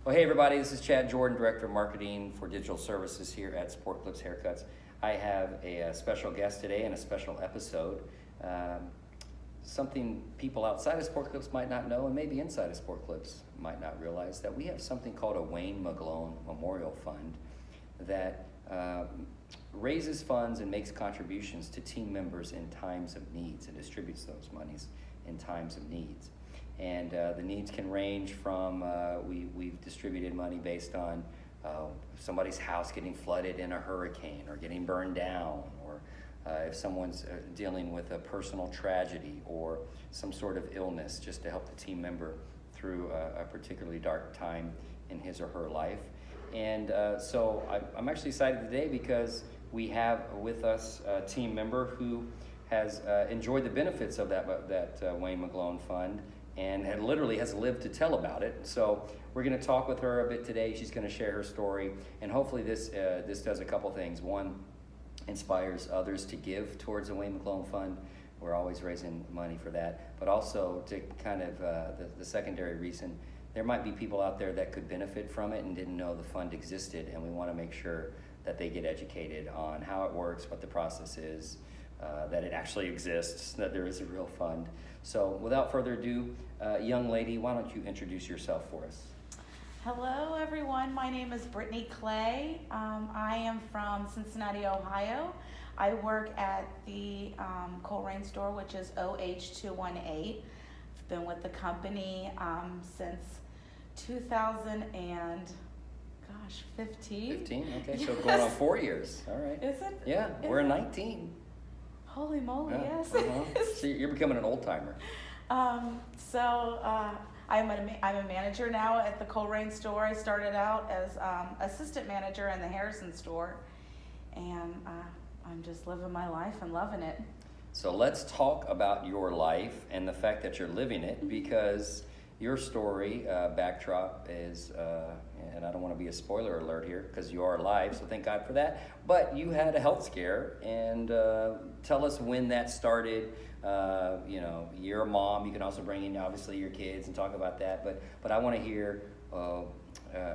Well, hey everybody, this is Chad Jordan, Director of Marketing for Digital Services here at Sport Clips Haircuts. I have a special guest today and a special episode. Something people outside of Sport Clips might not know, and maybe inside of Sport Clips might not realize, that we have something called a Wayne Magloan Memorial Fund that raises funds and makes contributions to team members in times of needs and distributes those monies in times of needs. And the needs can range from, we've distributed money based on somebody's house getting flooded in a hurricane or getting burned down, or if someone's dealing with a personal tragedy or some sort of illness, just to help the team member through a particularly dark time in his or her life. And so I'm actually excited today because we have with us a team member who has enjoyed the benefits of that Wayne Magloan Fund, and literally has lived to tell about it. So we're going to talk with her a bit today. She's going to share her story, and hopefully this does a couple things. One, inspires others to give towards the Wayne Magloan Fund. We're always raising money for that, but also to kind of the secondary reason, there might be people out there that could benefit from it and didn't know the fund existed, and we want to make sure that they get educated on how it works, what the process is, that it actually exists, that there is a real fund. So without further ado, young lady, why don't you introduce yourself for us? Hello everyone, my name is Brittney Clay. I am from Cincinnati, Ohio. I work at the Coleraine store, which is OH218. I've been with the company since 2015. 15? Okay, yes. So going on 4 years. All right. Is it? Yeah, Is we're it? 19. Holy moly, yes. So you're becoming an old timer. I'm a manager now at the Coleraine store. I started out as assistant manager in the Harrison store, and I'm just living my life and loving it. So let's talk about your life and the fact that you're living it, because your story backdrop is, and I don't want to be a spoiler alert here because you are alive, so thank God for that, but you had a health scare, and tell us when that started. You're a mom, you can also bring in obviously your kids and talk about that, but I want to hear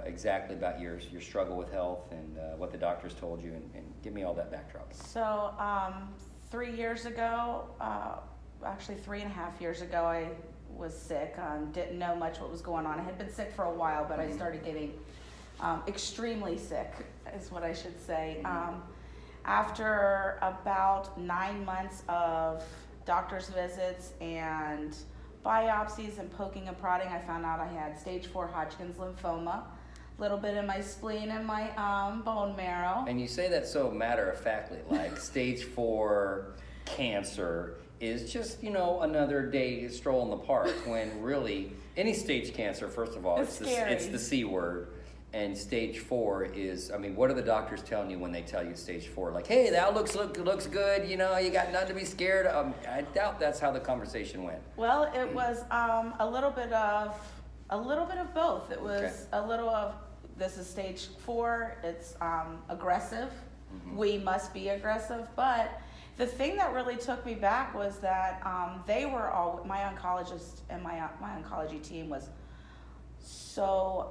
exactly about your struggle with health and what the doctors told you, and give me all that backdrop. So 3 years ago, actually 3.5 years ago, I was sick. Didn't know much what was going on. I had been sick for a while, but I started getting extremely sick, is what I should say. After about 9 months of doctor's visits and biopsies and poking and prodding, I found out I had stage 4 Hodgkin's lymphoma, a little bit in my spleen and my bone marrow. And you say that so matter-of-factly, like stage 4 cancer is just, another day stroll in the park, when really any stage cancer, first of all, it's the C word. And stage 4 is, what are the doctors telling you when they tell you stage 4? Like, hey, that looks good, you got nothing to be scared of. I doubt that's how the conversation went. Well, it was a little bit of both. It was a little of, this is stage 4, it's aggressive. Mm-hmm. We must be aggressive, but the thing that really took me back was that they were all, my oncologist and my oncology team was so,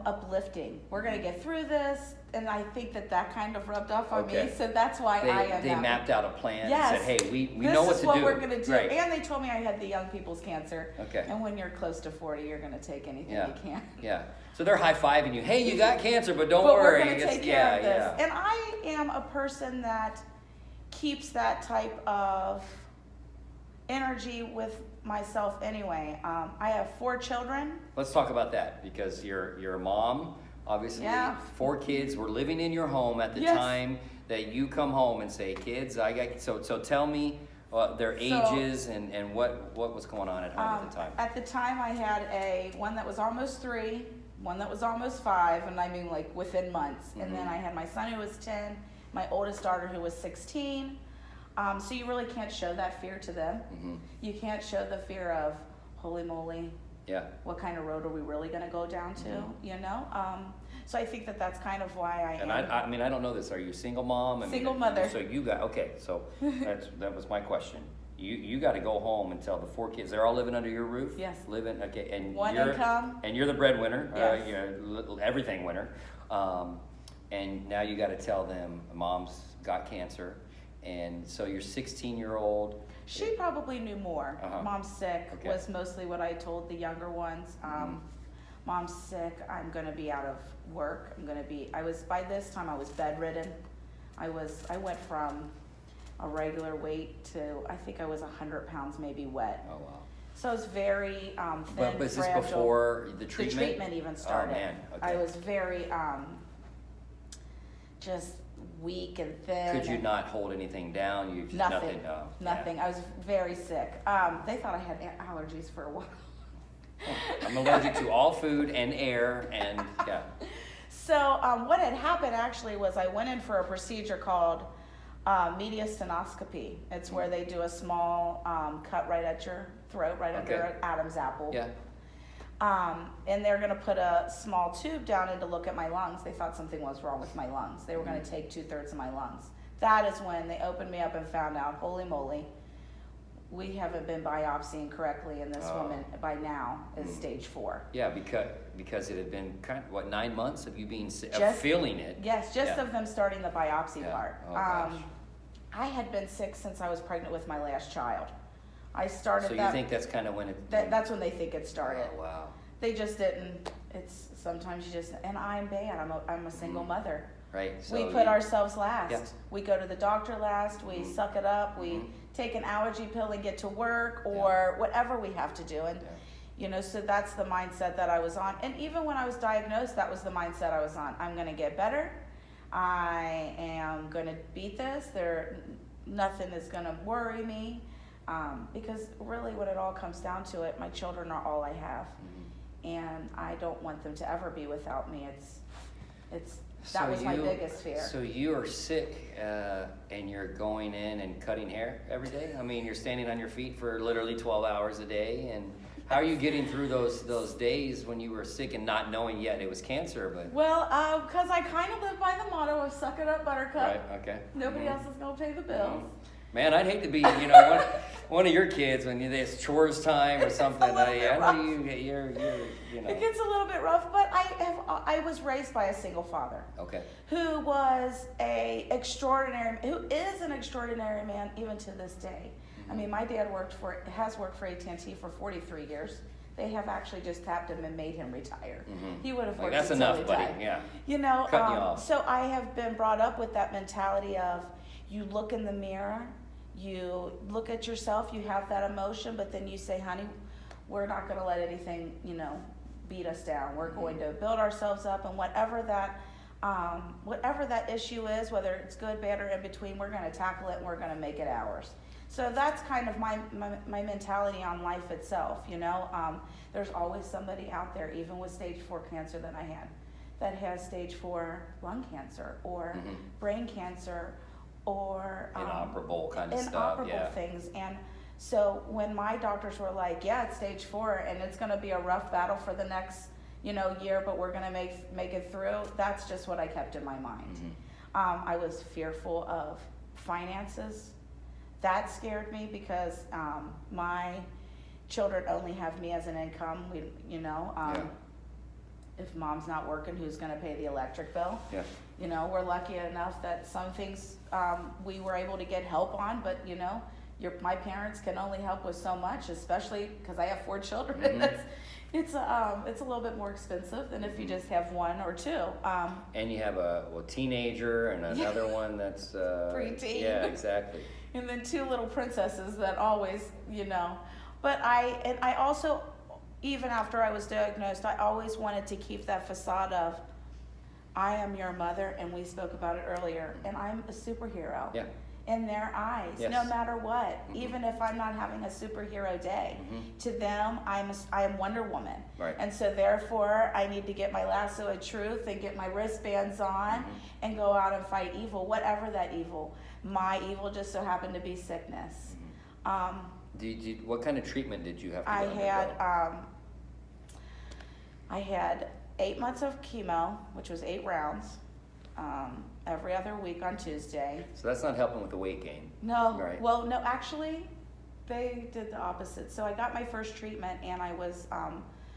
uplifting. We're going to get through this, and I think that kind of rubbed off on me, so that's why they mapped out a plan. Yes. And said, hey, we know what to do. This is what we're going to do. Right. And they told me I had the young people's cancer. Okay. And when you're close to 40, you're going to take anything you can. Yeah. So they're high-fiving you. Hey, you got cancer, but don't but worry. We're going to take care of this. Yeah. And I am a person that keeps that type of energy with myself anyway. I have 4 children. Let's talk about that, because you're a mom, obviously. 4 kids were living in your home at the time that you come home and say, kids, so tell me their ages and what was going on at home at the time. At the time, I had one that was almost 3, one that was almost 5, and like within months. Mm-hmm. And then I had my son who was 10, my oldest daughter who was 16. So you really can't show that fear to them. Mm-hmm. You can't show the fear of, holy moly, what kind of road are we really going to go down to, Mm-hmm. So I think that's kind of why I don't know this. Are you a single mom? Single mother. So you got, so that was my question. you got to go home and tell the 4 kids, they're all living under your roof? Yes. Living, okay, and One income. And you're the breadwinner, Yes. you're everything winner. And now you got to tell them mom's got cancer. And so your 16-year-old. She probably knew more. Mom's sick was mostly what I told the younger ones. Mom's sick, I'm gonna be out of work. By this time I was bedridden. I went from a regular weight to, I think I was 100 pounds maybe wet. Oh, wow. So I was very thin, But is this fragile. before the treatment? The treatment even started. Oh, man. Okay. I was very just weak and thin. Could you not hold anything down? You just Nothing. Yeah. I was very sick. They thought I had allergies for a while. I'm allergic to all food and air, and yeah. So what had happened actually was I went in for a procedure called mediastinoscopy. It's where they do a small cut right at your throat, right under an Adam's apple. Yeah. And they're going to put a small tube down in to look at my lungs. They thought something was wrong with my lungs. They were going to take 2/3 of my lungs. That is when they opened me up and found out, holy moly, we haven't been biopsying correctly, and this woman by now is stage 4. Yeah, because it had been 9 months of you being Just feeling it. Yes, just of them starting the biopsy part. Oh, gosh. I had been sick since I was pregnant with my last child. I started. So you think that's kind of when it? That's when they think it started. Oh, wow. They just didn't. It's sometimes you just, and I'm bad. I'm a single mother. Right. So we put ourselves last. Yeah. We go to the doctor last. We suck it up. We take an allergy pill and get to work, or whatever we have to do. And so that's the mindset that I was on. And even when I was diagnosed, that was the mindset I was on. I'm going to get better. I am going to beat this. Nothing is going to worry me. Because really when it all comes down to it, my children are all I have. And I don't want them to ever be without me. That was my biggest fear. So you are sick, and you're going in and cutting hair every day? I mean, you're standing on your feet for literally 12 hours a day, and how are you getting through those days when you were sick and not knowing yet it was cancer? But well, because I kind of live by the motto of suck it up, buttercup. Right, okay. Nobody else is going to pay the bills. Man, I'd hate to be, one of your kids when it's chores time or something. It It's gets a little bit rough, but I was raised by a single father. Okay. Who is an extraordinary man even to this day. I mean, my dad has worked for AT&T for 43 years. They have actually just tapped him and made him retire. He would have worked that's until enough, he buddy. died. Yeah. Cutting you off. So I have been brought up with that mentality of you look in the mirror, you look at yourself, you have that emotion, but then you say, honey, we're not going to let anything, beat us down. We're going to build ourselves up, and whatever that issue is, whether it's good, bad, or in between, we're going to tackle it and we're going to make it ours. So that's kind of my mentality on life itself, There's always somebody out there, even with stage 4 cancer that I had, that has stage 4 lung cancer or brain cancer or inoperable kind of stuff. Inoperable things. And so when my doctors were like, yeah, it's stage 4 and it's going to be a rough battle for the next year, but we're going to make it through, that's just what I kept in my mind. I was fearful of finances. That scared me because my children only have me as an income. If mom's not working, who's going to pay the electric bill? Yeah. We're lucky enough that some things we were able to get help on, but my parents can only help with so much, especially because I have 4 children. It's a little bit more expensive than if you just have 1 or 2. And you have a teenager and another one that's preteen. Yeah, exactly. And then 2 little princesses that always, But I also, even after I was diagnosed, I always wanted to keep that facade of, I am your mother, and we spoke about it earlier, and I'm a superhero. Yeah. In their eyes, no matter what, even if I'm not having a superhero day, to them, I am Wonder Woman. Right. And so therefore, I need to get my lasso of truth and get my wristbands on and go out and fight evil, whatever that evil. My evil just so happened to be sickness. What kind of treatment did you have to I had 8 months of chemo, which was 8 rounds, every other week on Tuesday. So that's not helping with the weight gain. No, right? Well, no, actually, They did the opposite. So I got my first treatment, and I was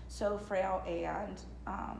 so frail and I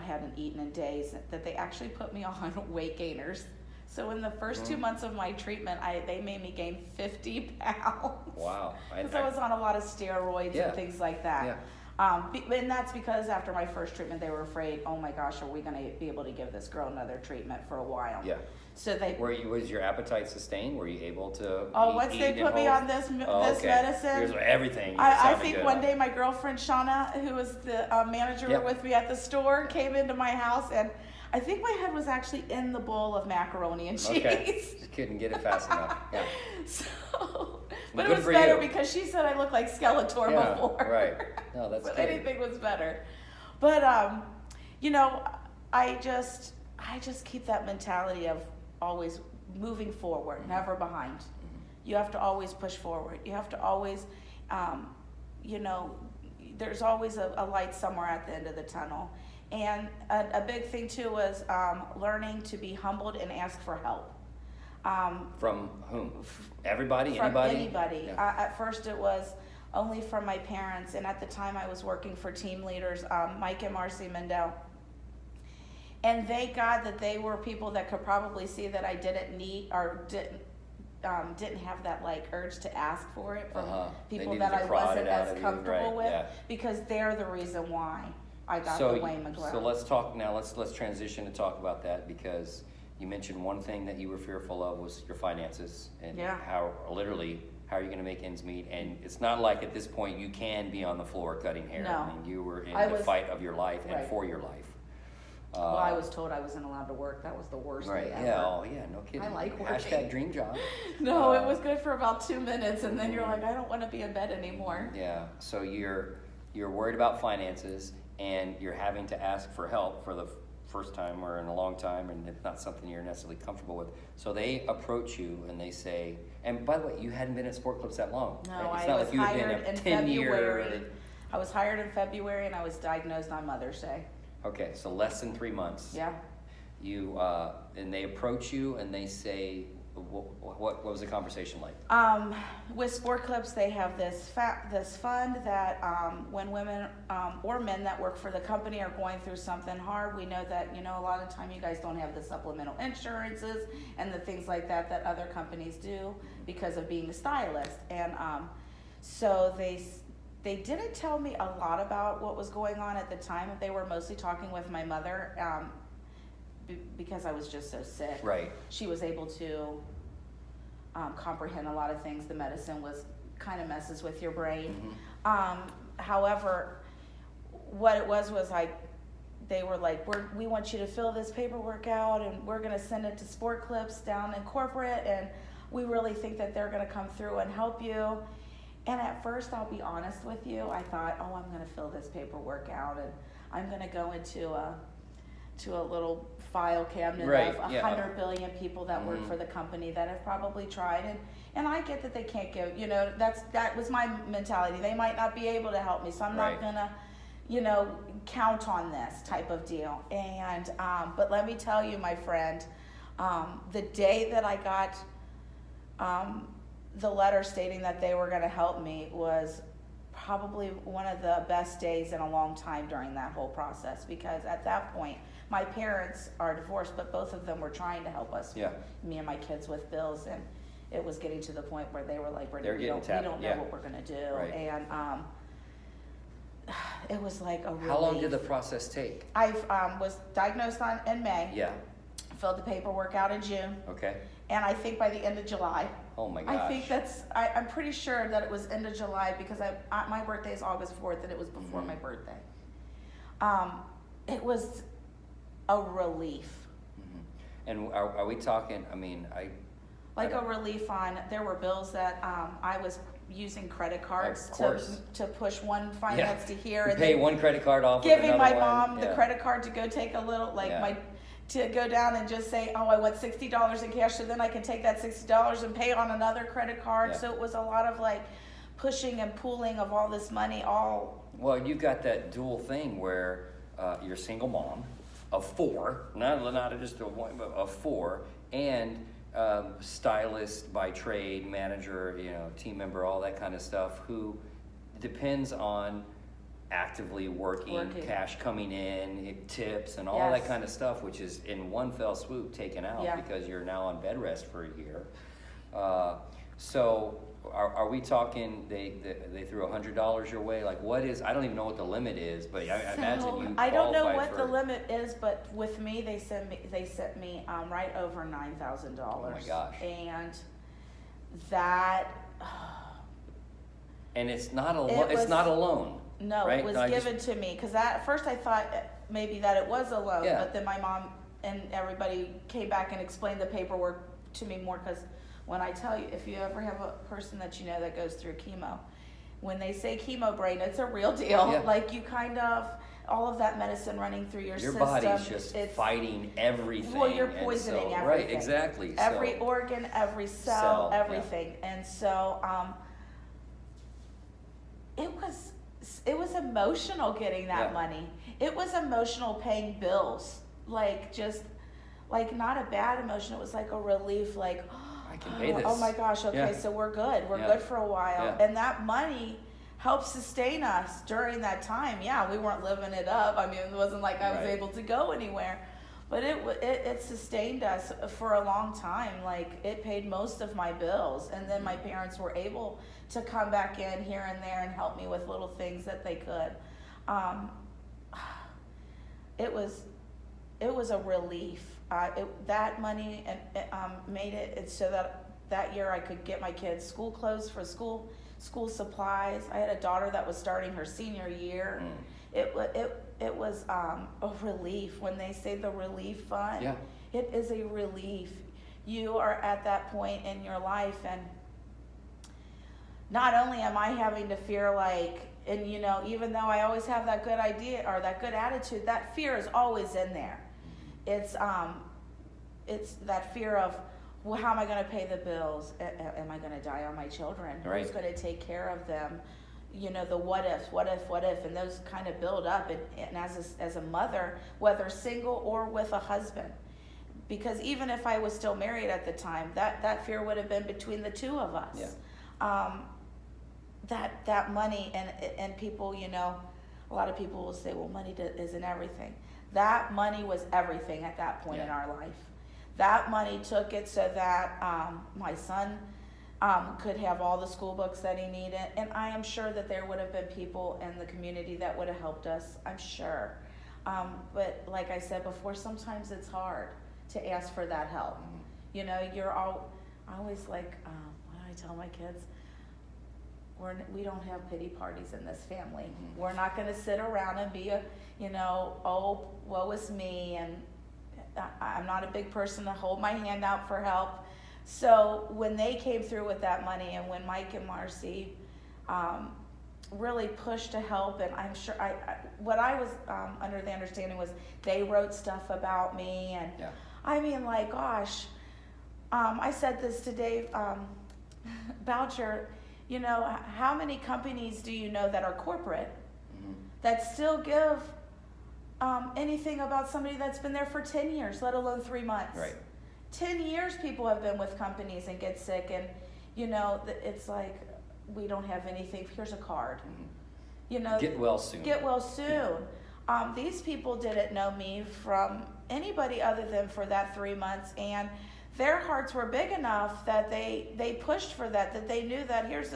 hadn't eaten in days, that they actually put me on weight gainers. So in the first 2 months of my treatment, they made me gain 50 pounds. Wow. Because I was on a lot of steroids and things like that. Yeah. And that's because after my first treatment, they were afraid, oh my gosh, are we going to be able to give this girl another treatment for a while? Yeah. So was your appetite sustained? Were you able to once they put me on this medicine, here's everything. I think one day my girlfriend Shauna, who was the manager with me at the store, came into my house, and I think my head was actually in the bowl of macaroni and cheese. Okay. Just couldn't get it fast enough. Yeah. But it was better because she said I looked like Skeletor before. Right. No, that's so good. Anything was better. But I just keep that mentality of always moving forward, never behind. You have to always push forward. You have to always, there's always a light somewhere at the end of the tunnel. And a big thing too was learning to be humbled and ask for help. From whom? Everybody? From anybody? Anybody. Yeah. At first it was only from my parents, and at the time I was working for team leaders, Mike and Marcy Mendel. And thank God that they were people that could probably see that I didn't need or didn't have that urge to ask for it from people that I wasn't as comfortable with, because they're the reason why I got the Wayne Magloan. So let's talk now. Let's transition to talk about that, because you mentioned one thing that you were fearful of was your finances and how are you going to make ends meet? And it's not like at this point you can be on the floor cutting hair. No. I mean, you were in the fight of your life and for your life. Well, I was told I wasn't allowed to work. That was the worst day ever. Yeah, no kidding. I like working. Hashtag dream job. No, it was good for about 2 minutes, and then you're like, I don't want to be in bed anymore. Yeah, so you're worried about finances, and you're having to ask for help for the first time or in a long time, and it's not something you're necessarily comfortable with. So they approach you and they say, and by the way, you hadn't been at sport clubs that long. No, right? It's I not was like you had hired been in 10 February. year. I was hired in February, and I was diagnosed on Mother's Day. Okay, so less than 3 months. Yeah. You and they approach you and they say, what was the conversation like? With sport clubs, they have this fund that when women or men that work for the company are going through something hard, we know that a lot of time you guys don't have the supplemental insurances and the things like that other companies do because of being a stylist, and so they didn't tell me a lot about what was going on at the time. They were mostly talking with my mother because I was just so sick. Right. She was able to comprehend a lot of things. The medicine kind of messes with your brain. However, what it was they were like, we want you to fill this paperwork out, and we're going to send it to Sport Clips down in corporate, and we really think that they're going to come through and help you. And at first, I'll be honest with you, I thought, I'm going to fill this paperwork out, and I'm going to go into a little file cabinet of 100 billion people that work for the company that have probably tried. And I get that they can't give, that was my mentality. They might not be able to help me, so I'm not going to, count on this type of deal. And, but let me tell you, my friend, the day that I got the letter stating that they were going to help me was probably one of the best days in a long time during that whole process, because at that point my parents are divorced, but both of them were trying to help us, me and my kids, with bills, and it was getting to the point where they were like, Brittany, we don't know what we're going to do. And it was like a relief. How long did the process take? I was diagnosed in May. Filled the paperwork out in June. Okay. And I think by the end of July. Oh my gosh. I think I'm pretty sure that it was end of July, because my birthday is August 4th, and it was before my birthday. It was a relief. And are we talking, a relief on, there were bills that I was using credit cards to push one finance to here. And pay one credit card off. Giving my mom the credit card to go take a little, to go down and just say, I want $60 in cash, so then I can take that $60 and pay on another credit card. So it was a lot of pushing and pulling of all this money. Well, you've got that dual thing where you're a single mom of 4, not just one, but of 4, and stylist by trade, manager, team member, all that kind of stuff, who depends on actively working, cash coming in, tips, and all that kind of stuff, which is in one fell swoop taken out because you're now on bed rest for a year. So are we talking they threw $100 your way? Like, what is, I don't even know what the limit is, but I imagine you I don't know what the limit is, but with me they sent me right over $9,000. Oh my gosh. And that and it's not a loan. No, right? it was given to me, because at first I thought maybe that it was a loan, but then my mom and everybody came back and explained the paperwork to me more, because when I tell you, if you ever have a person that you know that goes through chemo, when they say chemo brain, it's a real deal. Yeah. Like, you kind of, all of that medicine running through your system. Your body's just fighting everything. Well, you're poisoning everything. Right, exactly. Every organ, every cell, everything. Yeah. And so it was emotional getting that money. It was emotional paying bills. Like not a bad emotion. It was like a relief, like, I can pay this. Oh my gosh, okay, so we're good. We're good for a while. Yeah. And that money helped sustain us during that time. Yeah, we weren't living it up. I mean, it wasn't like I was able to go anywhere. But it sustained us for a long time. Like, it paid most of my bills. And then my parents were able to come back in here and there and help me with little things that they could. It was a relief. That money made it so that year I could get my kids school clothes for school supplies. I had a daughter that was starting her senior year. It was a relief. When they say the relief fund, it is a relief. You are at that point in your life, and not only am I having to fear, like, and even though I always have that good idea or that good attitude, that fear is always in there. It's that fear of, well, how am I going to pay the bills? Am I going to die on my children? Right. Who's going to take care of them? The what if, and those kind of build up. And as a mother, whether single or with a husband, because even if I was still married at the time, that fear would have been between the two of us. Yeah. That money and people, a lot of people will say, well, money isn't everything. That money was everything at that point in our life. That money took it so that my son could have all the school books that he needed. And I am sure that there would have been people in the community that would have helped us, I'm sure. But like I said before, sometimes it's hard to ask for that help. I always like, what do I tell my kids? We don't have pity parties in this family. Mm-hmm. We're not going to sit around and be oh, woe is me, and I'm not a big person to hold my hand out for help. So when they came through with that money, and when Mike and Marcy really pushed to help, and I'm sure what I was under the understanding was they wrote stuff about me, and I mean, like, gosh, I said this to Dave Boucher. How many companies do you know that are corporate that still give anything about somebody that's been there for 10 years, let alone 3 months? Right. 10 years people have been with companies and get sick, and it's like, we don't have anything. Here's a card. Get well soon. Get well soon. Yeah. These people didn't know me from anybody other than for that 3 months, and their hearts were big enough that they pushed for that they knew that here's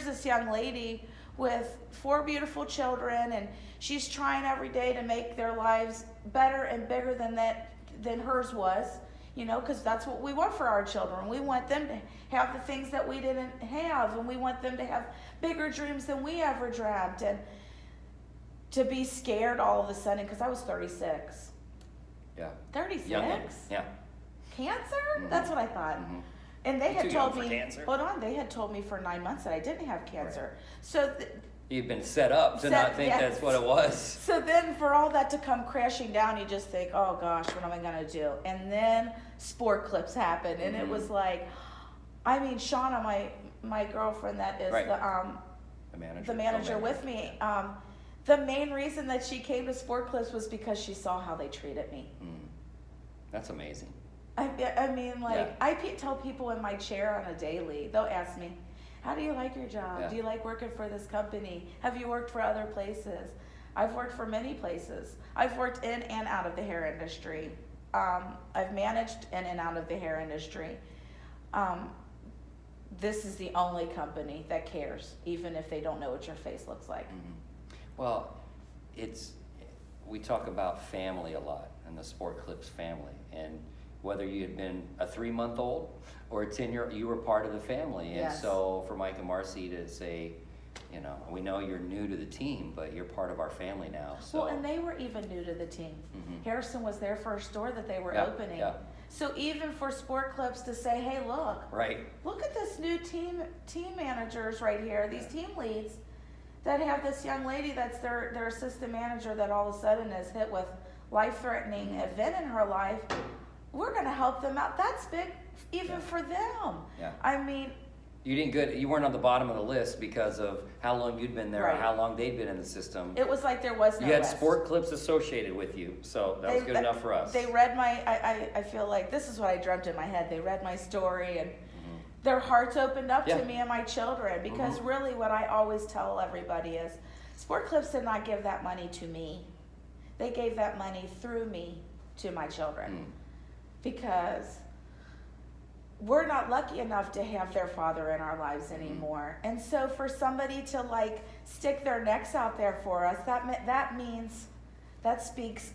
this young lady with 4 beautiful children, and she's trying every day to make their lives better and bigger than hers was, because that's what we want for our children. We want them to have the things that we didn't have, and we want them to have bigger dreams than we ever dreamt. And to be scared all of a sudden, because I was 36. Yeah. 36? Yeah. Cancer? Mm-hmm. That's what I thought. Mm-hmm. And they had told me, hold on, they had told me for 9 months that I didn't have cancer. Right. So you've been set up to not think that's what it was. So then for all that to come crashing down, you just think, oh gosh, what am I going to do? And then sport clips happened, and it was like, I mean, Shauna, my girlfriend that is the manager with me, the main reason that she came to sport clips was because she saw how they treated me. That's amazing. I mean, like, tell people in my chair on a daily, they'll ask me, how do you like your job? Yeah. Do you like working for this company? Have you worked for other places? I've worked for many places. I've worked in and out of the hair industry. I've managed in and out of the hair industry. This is the only company that cares, even if they don't know what your face looks like. Mm-hmm. Well, we talk about family a lot, and the Sport Clips family, and whether you had been a 3-month-old or a 10-year, you were part of the family. And Yes. so for Mike and Marcy to say, we know you're new to the team, but you're part of our family now. So. Well, and they were even new to the team. Mm-hmm. Harrison was their first store that they were Yeah, opening. yeah. So even for Sport Clips to say, hey, look at this new team managers right here, these team leads that have this young lady that's their assistant manager that all of a sudden is hit with life-threatening event in her life. We're going to help them out. That's big even for them. Yeah. I mean, You weren't on the bottom of the list because of how long you'd been there or Right. how long they'd been in the system. it was like there was no You had rest. Sport Clips associated with you, so that was good enough for us. They read I feel like this is what I dreamt in my head. They read my story and their hearts opened up Yeah. to me and my children, because really what I always tell everybody is Sport Clips did not give that money to me. They gave that money through me to my children. Because we're not lucky enough to have their father in our lives anymore. And so for somebody to like stick their necks out there for us, that speaks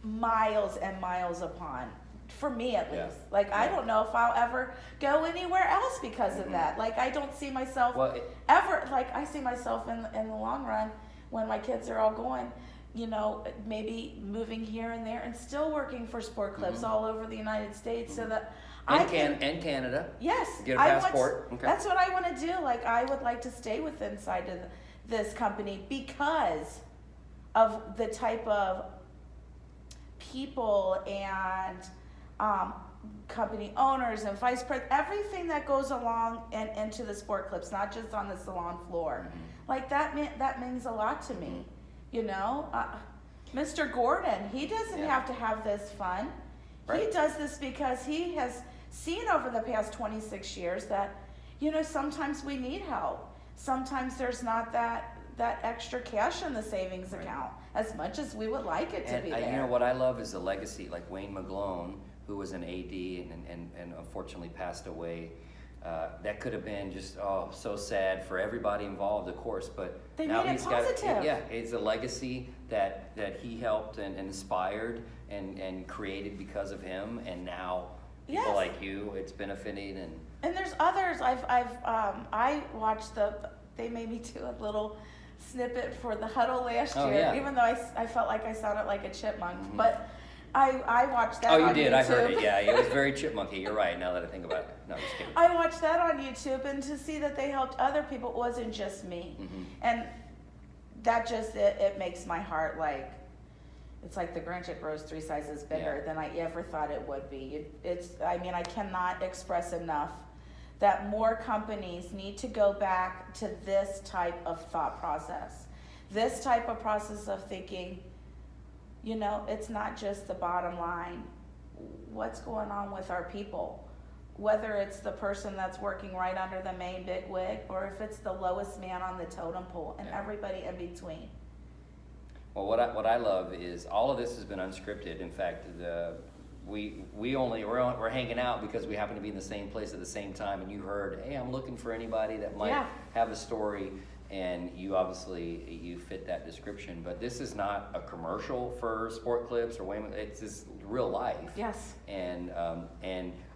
miles and miles upon, for me at least. Like, I don't know if I'll ever go anywhere else because of that. Like, I don't see myself I see myself in the long run when my kids are all going, maybe moving here and there and still working for Sport Clips all over the United States so that and Canada. Yes. Get a passport. That's what I want to do. Like, I would like to stay inside of this company because of the type of people and company owners and vice president, everything that goes along and into the Sport Clips, not just on the salon floor. Like, that means a lot to me. Mr. Gordon, he doesn't have to have this fun. Right. He does this because he has seen over the past 26 years that, sometimes we need help. Sometimes there's not that extra cash in the savings account as much as we would like it to be there. What I love is the legacy, like Wayne Magloan, who was an AD and unfortunately passed away. That could have been just so sad for everybody involved, of course, but they now made it positive. It's a legacy that he helped and inspired and created because of him, and now people like you, it's benefiting. And there's others. I watched they made me do a little snippet for the huddle last year, even though I felt like I sounded like a chipmunk, but I watched that on YouTube. Oh, you did? I heard it, yeah. It was very chipmunky. You're right, now that I think about it. No, just kidding. I watched that on YouTube, and to see that they helped other people, it wasn't just me. And that just, it makes my heart like, it's like the Grinch, it grows 3 sizes bigger than I ever thought it would be. I cannot express enough that more companies need to go back to this type of thought process. This type of process of thinking, it's not just the bottom line. What's going on with our people? Whether it's the person that's working right under the main big wig, or if it's the lowest man on the totem pole, and everybody in between. Well, what I love is all of this has been unscripted. In fact, we're hanging out because we happen to be in the same place at the same time, and you heard, hey, I'm looking for anybody that might have a story. And you fit that description, but this is not a commercial for Sport Clips or Wayman. It's just real life. Yes. And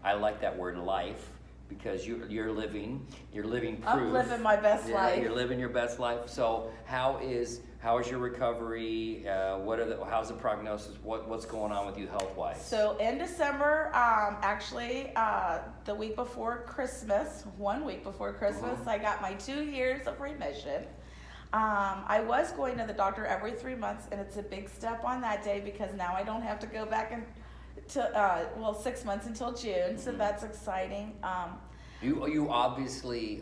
I like that word life because you're living proof. I'm living my best life. You're living your best life. So how is your recovery? How's the prognosis? What's going on with you health wise? So in December, the week before Christmas, 1 week before Christmas, I got my 2 years of remission. I was going to the doctor every 3 months, and it's a big step on that day because now I don't have to go back to 6 months until June, so that's exciting. You obviously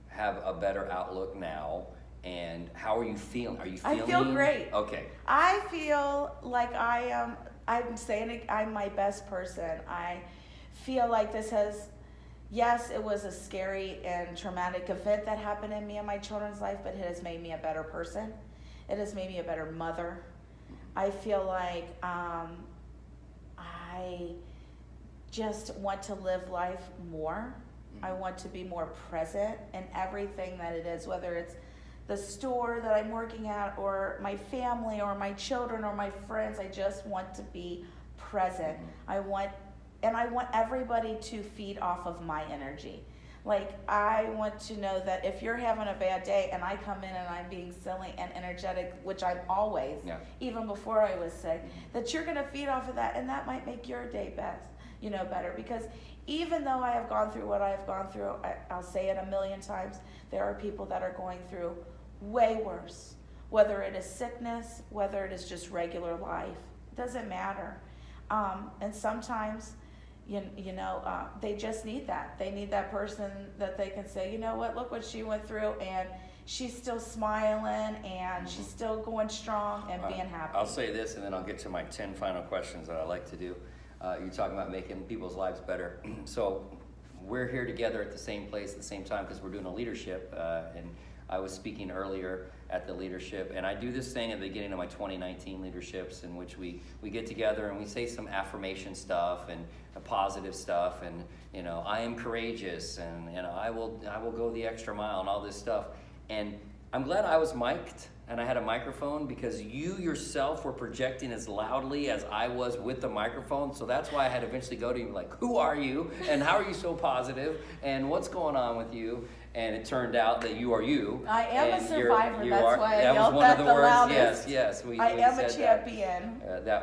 have a better outlook now. And how are you feeling? Are you feeling? I feel great. Okay. I feel like I I'm saying it, I'm my best person. I feel like this has, yes, it was a scary and traumatic event that happened in me and my children's life, but it has made me a better person. It has made me a better mother. I feel like I just want to live life more. I want to be more present in everything that it is, whether it's the store that I'm working at or my family or my children or my friends. I just want to be present. I want everybody to feed off of my energy. Like, I want to know that if you're having a bad day and I come in and I'm being silly and energetic, which I'm always, even before I was sick, that you're going to feed off of that, and that might make your day better. Because even though I have gone through what I have gone through, I'll say it a million times, there are people that are going through way worse. Whether it is sickness, whether it is just regular life, it doesn't matter. And sometimes, they just need that. They need that person that they can say, you know what, look what she went through, and she's still smiling, and she's still going strong and being happy. I'll say this, and then I'll get to my 10 final questions that I like to do. You're talking about making people's lives better. So we're here together at the same place at the same time because we're doing a leadership, and I was speaking earlier at the leadership, and I do this thing at the beginning of my 2019 leaderships in which we get together and we say some affirmation stuff and positive stuff, and I am courageous, and I will go the extra mile and all this stuff. And I'm glad I was mic'd and I had a microphone, because you yourself were projecting as loudly as I was with the microphone. So that's why I had to eventually go to you like, who are you? And how are you so positive? And what's going on with you? And it turned out that you are you. I am a survivor. That's why I that yelled was one at of the words. loudest. Yes. I am a champion.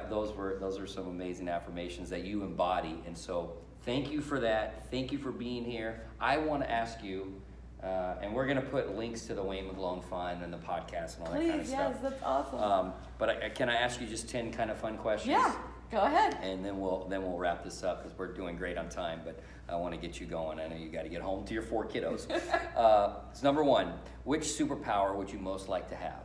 Those are some amazing affirmations that you embody. And so thank you for that. Thank you for being here. I want to ask you, and we're going to put links to the Wayne Magloan Fund and the podcast and all that kind of stuff. Yes, that's awesome. But can I ask you just 10 kind of fun questions? Yeah, go ahead. And then we'll wrap this up because we're doing great on time. But I want to get you going. I know you got to get home to your 4 kiddos. So number 1, which superpower would you most like to have?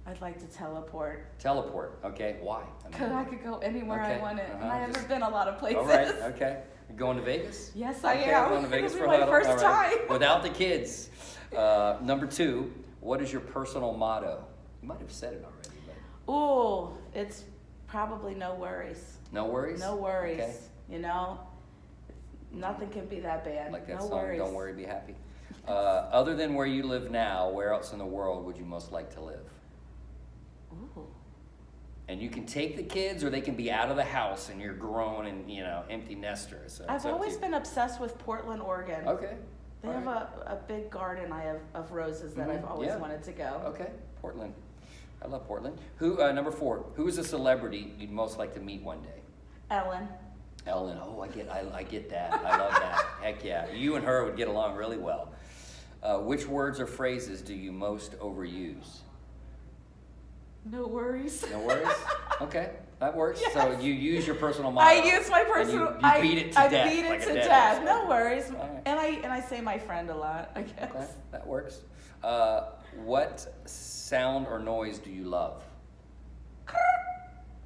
I'd like to teleport. Teleport. Okay. Why? Because I could go anywhere I wanted. Uh-huh. And I haven't been a lot of places. All right. Okay. You're going to Vegas? Yes, I am. Going to Vegas It'll for be a my huddle? first All right. time. Without the kids. Number 2, what is your personal motto? You might have said it already. But... Ooh, it's probably no worries. No worries? No worries. Okay. Nothing can be that bad. Like that no song, worries. Don't Worry, Be Happy. Other than where you live now, where else in the world would you most like to live? Ooh. And you can take the kids, or they can be out of the house and you're grown and, empty nesters. So I've always been obsessed with Portland, Oregon. Okay. They have a big garden of roses that I've always wanted to go. Okay, Portland. I love Portland. Number 4, who is a celebrity you'd most like to meet one day? Ellen. Oh, I get that. I love that. Heck yeah. You and her would get along really well. Which words or phrases do you most overuse? No worries. No worries? Okay, that works. Yes. So you use your personal motto. I use my personal. You beat it to death. I beat it like to a death. No worries. Right. And I say my friend a lot, I guess. Okay, that works. What sound or noise do you love?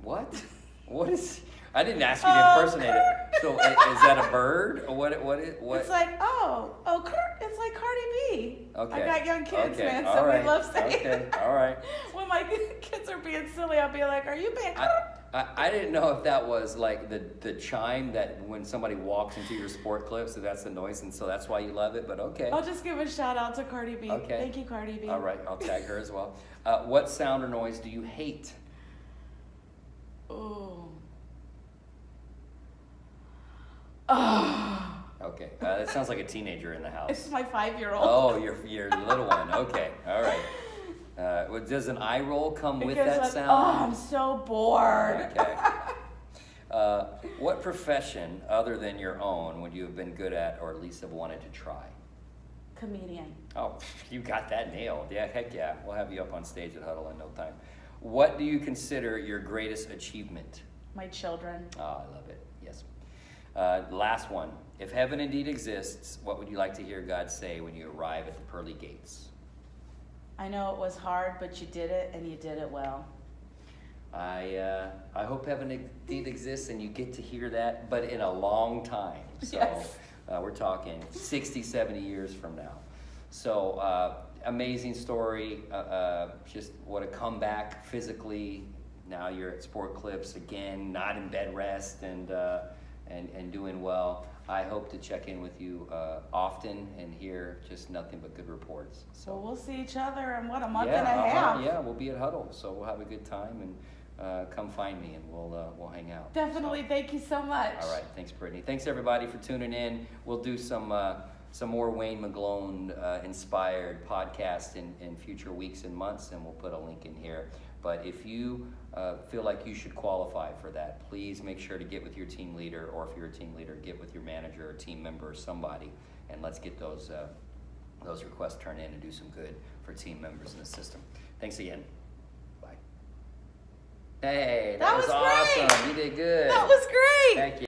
What? What is? I didn't ask you to impersonate it. So is that a bird or what? It's like it's like Cardi B. Okay. I got young kids, Okay. man, All so right. we love saying. Okay. All right. When my kids are being silly, I'll be like, "Are you being?" I didn't know if that was like the chime that when somebody walks into your sport clip, so that's the noise, and so that's why you love it. But okay. I'll just give a shout out to Cardi B. Okay. Thank you, Cardi B. All right, I'll tag her as well. What sound or noise do you hate? Ooh. Okay, that sounds like a teenager in the house. It's my 5-year-old. Oh, your little one. Okay, all right. Does an eye roll come with that sound? Oh, I'm so bored. Okay. What profession other than your own would you have been good at, or at least have wanted to try? Comedian. Oh, you got that nailed. Yeah, heck yeah. We'll have you up on stage at Huddle in no time. What do you consider your greatest achievement? My children. Oh, I love it. Yes. Last one. If heaven indeed exists, what would you like to hear God say when you arrive at the pearly gates? I know it was hard, but you did it, and you did it well. I hope heaven indeed exists and you get to hear that, but in a long time. So Yes. we're talking 60, 70 years from now. So amazing story. Just what a comeback physically. Now you're at Sport Clips again, not in bed rest, and doing well. I hope to check in with you often and hear just nothing but good reports. So So we'll see each other in what, a month yeah, and a half? yeah, we'll be at Huddle, so we'll have a good time, and come find me, and we'll hang out. Definitely. So, Thank you so much. all right, thanks, Brittany. Thanks everybody for tuning in. We'll do some more Wayne Magloan inspired podcasts in future weeks and months, and we'll put a link in here. But if you feel like you should qualify for that, please make sure to get with your team leader, or if you're a team leader, get with your manager or team member or somebody, and let's get those requests turned in and do some good for team members in the system. Thanks again. Bye. Hey, that was great. awesome. You did good. That was great. Thank you.